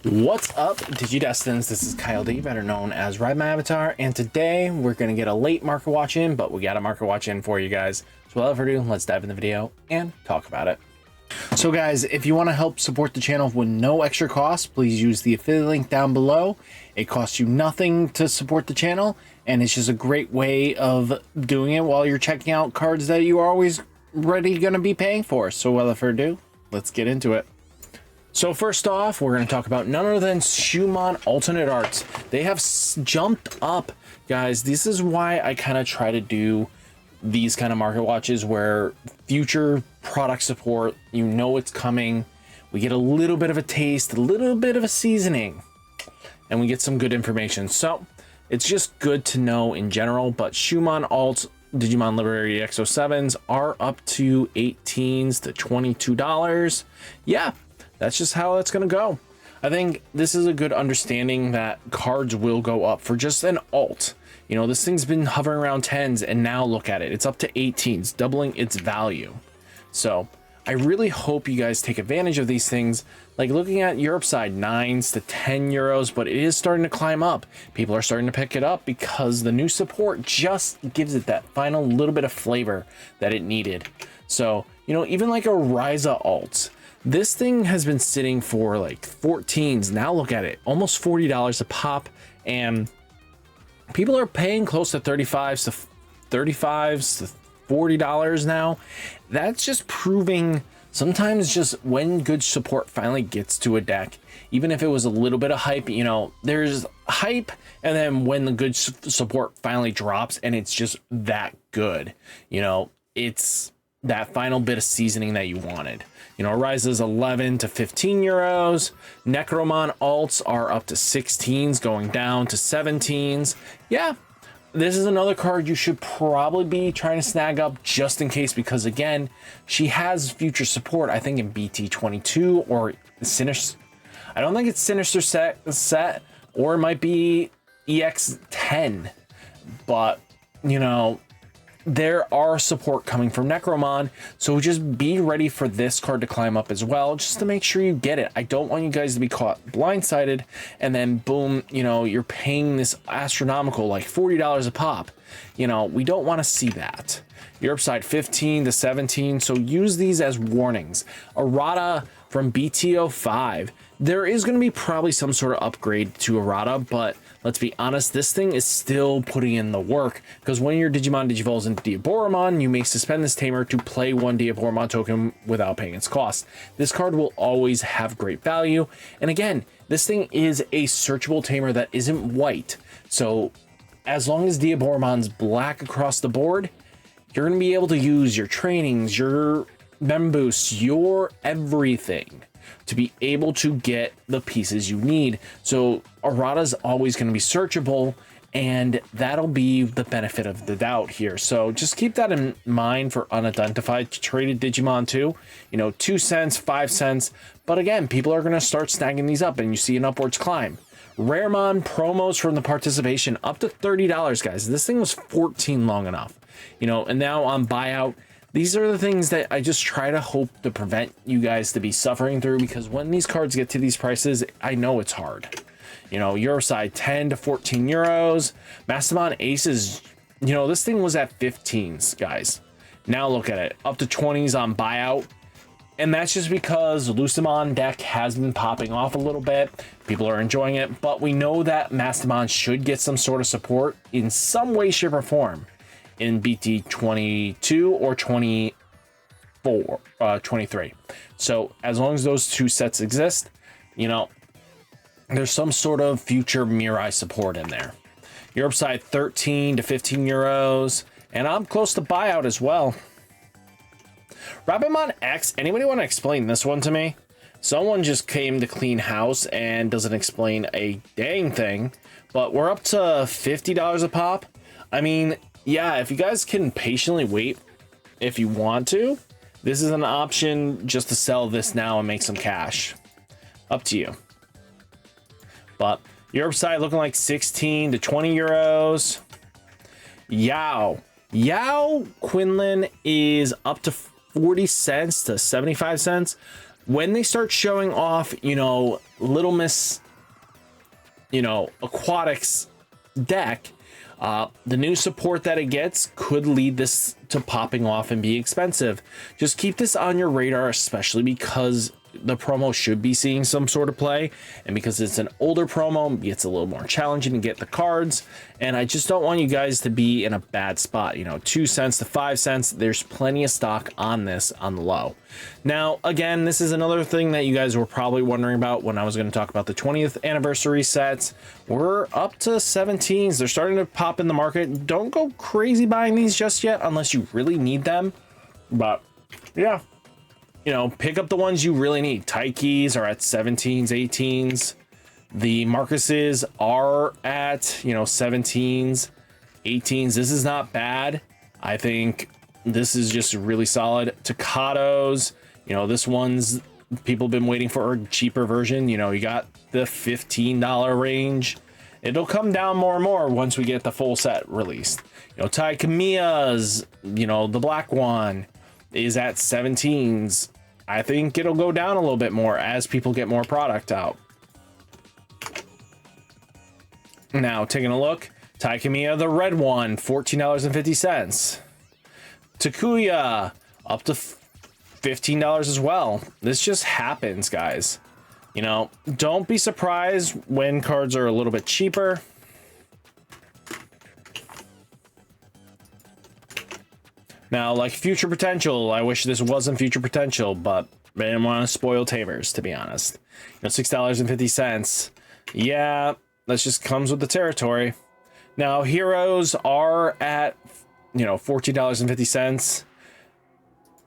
What's up, Digidestins? This is Kyle D, better known as RideMyAvatar, and today we're going to get a late market watch in, but we got a market watch in for you guys. So without further ado, let's dive in the video and talk about it. So guys, if you want to help support the channel with no extra cost, please use the affiliate link down below. It costs you nothing to support the channel, and it's just a great way of doing it while you're checking out cards that you are always ready going to be paying for. So without further ado, let's get into it. So first off, we're going to talk about none other than Lucemon alternate arts. They have jumped up, guys. This is why I kind of try to do these kind of market watches where future product support, you know it's coming. We get a little bit of a taste, a little bit of a seasoning, and we get some good information. So it's just good to know in general, but Lucemon alts, Digimon Liberator EX07s are up to 18s to $22. Yeah. That's just how it's going to go. I think this is a good understanding that cards will go up for just an alt. You know, this thing's been hovering around 10s, and now look at it. It's up to 18s, doubling its value. So I really hope you guys take advantage of these things. Like looking at Europe side, 9s to 10 euros, but it is starting to climb up. People are starting to pick it up because the new support just gives it that final little bit of flavor that it needed. So, you know, even like a Ryza alt. This thing has been sitting for like 14s. Now look at it, almost $40 a pop, and people are paying close to $35s to $40 now. That's just proving sometimes just when good support finally gets to a deck, even if it was a little bit of hype, you know, there's hype, and then when the good support finally drops and it's just that good, you know, it's that final bit of seasoning that you wanted. You know, Ryza's 11 to 15 euros. Necromon alts are up to 16s, going down to 17s. Yeah, this is another card you should probably be trying to snag up just in case, because again, she has future support, I think in BT22 or Sinister. I don't think it's Sinister set, or it might be EX10, but you know, there are support coming from Necromon, so just be ready for this card to climb up as well, just to make sure you get it. I don't want you guys to be caught blindsided, and then boom, you know, you're paying this astronomical, like $40 a pop. You know, we don't want to see that. Europe side 15 to 17, so use these as warnings. Arata from BT05. There is going to be probably some sort of upgrade to Arata, but let's be honest, this thing is still putting in the work, because when your Digimon digivolves into Diaboromon, you may suspend this tamer to play one Diaboromon token without paying its cost. This card will always have great value, and again, this thing is a searchable tamer that isn't white, so as long as Diaboromon's black across the board, you're going to be able to use your trainings, your mem boosts, your everything to be able to get the pieces you need. So Arata's always going to be searchable, and that'll be the benefit of the doubt here. So just keep that in mind for unidentified traded Digimon too. You know, 2 cents, 5 cents. But again, people are going to start snagging these up, and you see an upwards climb. Raremon promos from the participation up to $30, guys. This thing was 14 long enough, you know, and now on buyout. These are the things that I just try to hope to prevent you guys to be suffering through, because when these cards get to these prices, I know it's hard. You know, Euro side 10 to 14 euros. Mastodon Aces, you know, this thing was at 15s, guys. Now look at it, up to 20s on buyout. And that's just because Lucemon deck has been popping off a little bit. People are enjoying it, but we know that Mastodon should get some sort of support in some way, shape, or form in BT 22 or 23. So as long as those two sets exist, you know, there's some sort of future Mirai support in there. Europe side 13 to 15 euros, and I'm close to buyout as well. Rapidmon X, anybody want to explain this one to me? Someone just came to clean house and doesn't explain a dang thing, but we're up to $50 a pop. I mean, yeah, if you guys can patiently wait if you want to, this is an option just to sell this now and make some cash. Up to you. But Europe side looking like 16 to 20 euros. Yao Quinlan is up to 40 cents to 75 cents. When they start showing off, you know, Little Miss, you know, Aquatics deck, the new support that it gets could lead this to popping off and be expensive. Just keep this on your radar, especially because the promo should be seeing some sort of play, and because it's an older promo, it's a little more challenging to get the cards, and I just don't want you guys to be in a bad spot. You know, 2 cents to 5 cents, there's plenty of stock on this on the low. Now again, this is another thing that you guys were probably wondering about when I was going to talk about the 20th anniversary sets. We're up to 17s. They're starting to pop in the market. Don't go crazy buying these just yet unless you really need them, but yeah, you know, pick up the ones you really need. Taikis are at 17s, 18s. The Marcuses are at, you know, 17s, 18s. This is not bad. I think this is just really solid. Takatos, you know, this one's people have been waiting for a cheaper version. You know, you got the $15 range. It'll come down more and more once we get the full set released. You know, Taikamiya's, you know, the black one is at 17s. I think it'll go down a little bit more as people get more product out. Now, taking a look, Taikamiya, the red one, $14.50. Takuya, up to $15 as well. This just happens, guys. You know, don't be surprised when cards are a little bit cheaper. Now, like Future Potential, I wish this wasn't Future Potential, but I didn't want to spoil Tamers, to be honest. You know, $6.50. Yeah, that just comes with the territory. Now, Heroes are at, you know, $14.50.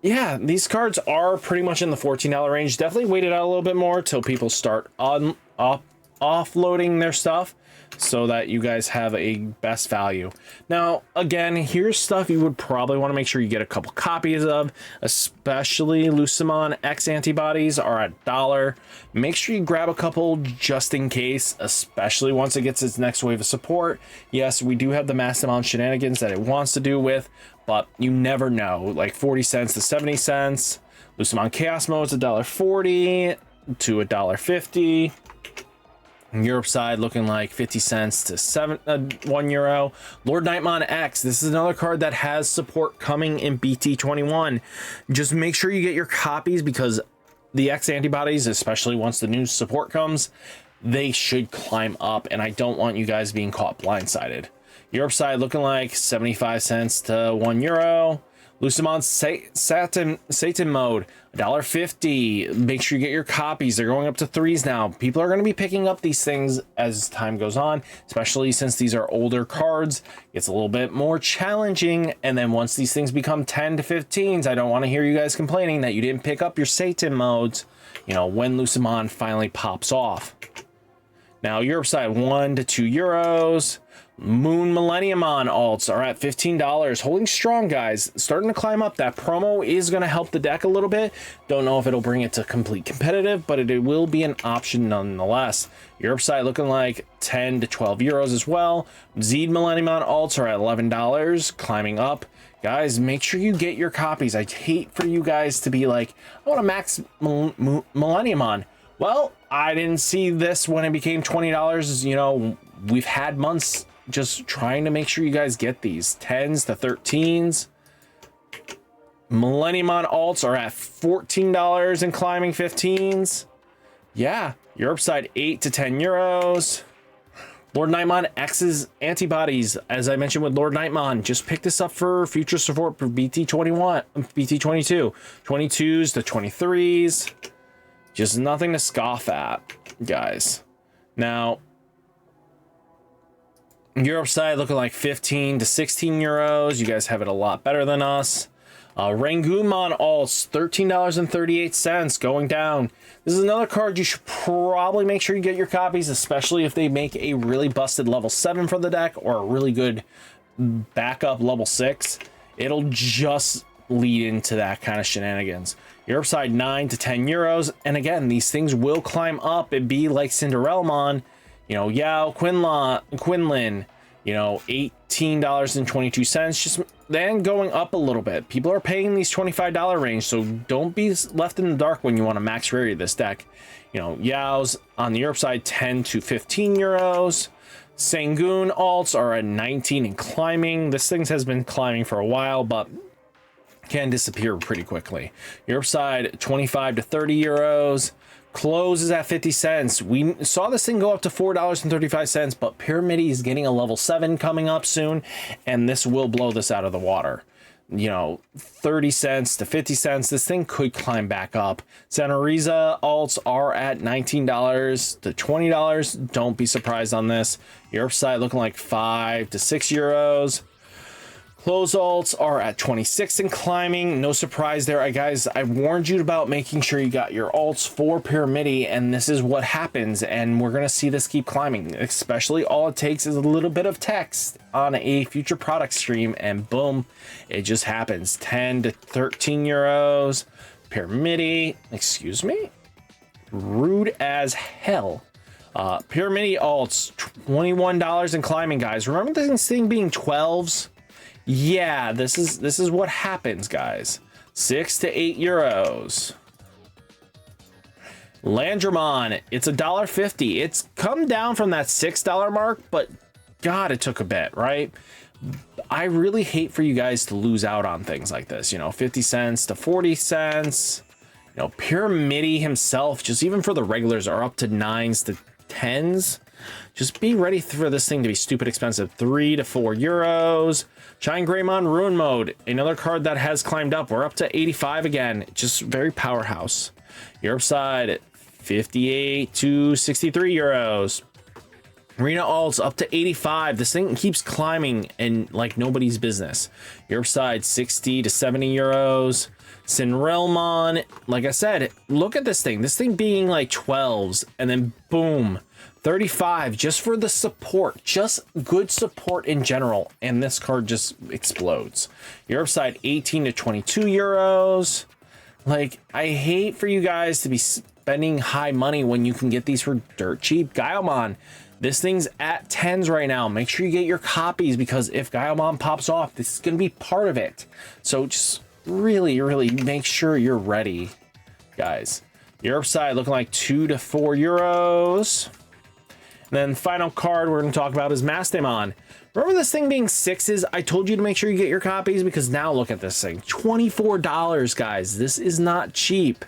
Yeah, these cards are pretty much in the $14 range. Definitely wait it out a little bit more till people start offloading their stuff, so that you guys have a best value. Now, again, here's stuff you would probably want to make sure you get a couple copies of, especially Lucemon X antibodies are at $1. Make sure you grab a couple just in case, especially once it gets its next wave of support. Yes, we do have the Mastodon shenanigans that it wants to do with, but you never know. Like 40 cents to 70 cents. Lucemon Chaos Mode's $1.40 to $1.50. Europe side looking like 50 cents to €1. Lord Nightmon X, this is another card that has support coming in BT21. Just make sure you get your copies, because the X antibodies, especially once the new support comes, they should climb up, and I don't want you guys being caught blindsided. Europe side looking like 75 cents to €1. Lucemon Satan mode, $1.50. Make sure you get your copies. They're going up to 3s now. People are going to be picking up these things as time goes on, especially since these are older cards. It's a little bit more challenging. And then once these things become 10 to 15s, I don't want to hear you guys complaining that you didn't pick up your Satan modes, you know, when Lucemon finally pops off. Now, Europe side, €1 to €2. Moon Millennium on alts are at $15, holding strong, guys, starting to climb up. That promo is going to help the deck a little bit. Don't know if it'll bring it to complete competitive, but it will be an option nonetheless. Europe side looking like 10 to €12 as well. Zed Millennium on alts are at $11, climbing up. Guys, make sure you get your copies. I hate for you guys to be like, I want to max Millennium on. Well, I didn't see this when it became $20. You know, we've had months just trying to make sure you guys get these 10s to 13s. Millennium on alts are at $14 and climbing 15s. Yeah, Europe side, 8 to €10. Lord Nightmon X's antibodies, as I mentioned with Lord Nightmon, just pick this up for future support for BT21, BT22, 22s to 23s. Just nothing to scoff at, guys. Now, Europe side looking like 15 to €16. You guys have it a lot better than us. Rangumon alts, $13.38, going down. This is another card you should probably make sure you get your copies, especially if they make a really busted level 7 for the deck or a really good backup level 6. It'll just lead into that kind of shenanigans. Europe side, 9 to €10. And again, these things will climb up and be like Cinderellamon. You know, Yao, Quinlan, you know, $18.22, just then going up a little bit. People are paying these $25 range, so don't be left in the dark when you want to max rarity this deck. You know, Yao's on the Europe side, 10 to 15 euros. Sangoon alts are at 19 and climbing. This thing has been climbing for a while, but can disappear pretty quickly. Europe side, 25 to 30 euros. Close is at 50 cents. We saw this thing go up to $4.35, but Pyramidimon is getting a level 7 coming up soon, and this will blow this out of the water. You know, 30 cents to 50 cents. This thing could climb back up. Sanoriza alts are at $19 to $20. Don't be surprised on this. Europe side looking like 5 to 6 euros. Close alts are at 26 and climbing. No surprise there, guys. I warned you about making sure you got your alts for Pyramidimon, and this is what happens. And we're going to see this keep climbing, especially all it takes is a little bit of text on a future product stream, and boom, it just happens. 10 to 13 euros. Pyramidimon, excuse me, rude as hell. Pyramidimon alts, $21 and climbing, guys. Remember this thing being 12s? Yeah, this is what happens, guys. 6 to 8 euros. Landramon, it's $1.50. It's come down from that $6 mark, but God, it took a bit, right? I really hate for you guys to lose out on things like this. You know, 50 cents to 40 cents. You know, Pyramidimon himself, just even for the regulars, are up to 9s to 10s. Just be ready for this thing to be stupid expensive. 3 to 4 euros. Shine Greymon Ruin Mode, another card that has climbed up. We're up to 85 again. Just very powerhouse. Europe side, 58 to 63 euros. Arena alts up to 85. This thing keeps climbing and like nobody's business. Europe side, 60 to 70 euros. Sinrelmon, like I said, look at this thing. This thing being like 12s, and then boom, 35 just for the support, just good support in general, and this card just explodes. Europe side, 18 to 22 euros. Like, I hate for you guys to be spending high money when you can get these for dirt cheap. Diaboromon, this thing's at 10s right now. Make sure you get your copies, because if Diaboromon pops off, this is going to be part of it. So just really make sure you're ready, guys. Europe side looking like 2 to 4 euros. And then final card we're going to talk about is Mastemon. Remember this thing being 6s? I told you to make sure you get your copies, because now look at this thing. $24, guys. This is not cheap.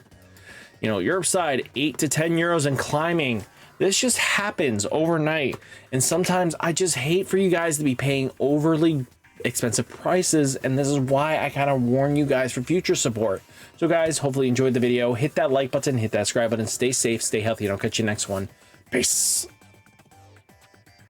You know, Europe side, 8 to 10 euros and climbing. This just happens overnight. And sometimes I just hate for you guys to be paying overly expensive prices, and this is why I kind of warn you guys for future support. So guys, hopefully you enjoyed the video. Hit that like button, hit that subscribe button, stay safe, stay healthy, and I'll catch you next one. Peace.